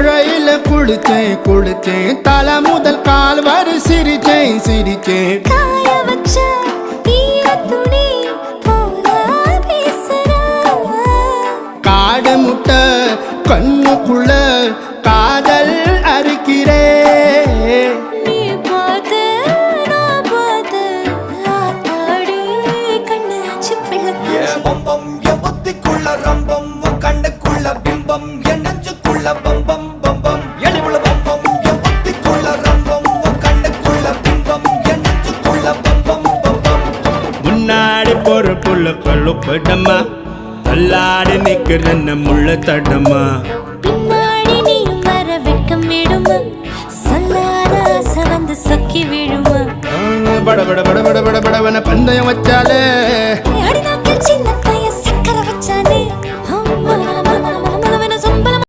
மழையில குளிச்சேன் குளிச்சேன் தலை முதல் கால் வரை சிரிச்சேன் சிரிச்சேன் காய வச்ச ஈரத்துணி போல பேசுற காடு முட்டை கண்ணுக்குள்ள காதல் அறுக்கிறே நீ பார்த்து நான் பார்த்து ஆத்தாடி கண்ணாச்சு பிள்ளை பம்பம் என் புத்திக்குள்ள ரம்பம் உன் கண்ணுக்குள்ள பிம்பம் என் நெஞ்சுக்குள்ள பம்பம் பம்பம் எளிவுள்ள பம்பம் என் புத்திக்குள்ள ரம்பம் உன் கண்ணுக்குள்ள பிம்பம் என் நெஞ்சுக்குள்ள பம்பம் பம்பம் முன்னாடி போற புள்ள கழுப்படமா தள்ளாடி நிக்கிறன்ன முள்ள தடமா பின்னாடி நீ வர வெட்கம் விடுமா சொல்லாத ஆசை வந்து சொக்கி விழுமா பட பட பட பட பட படவன பந்தயம் வச்சாலே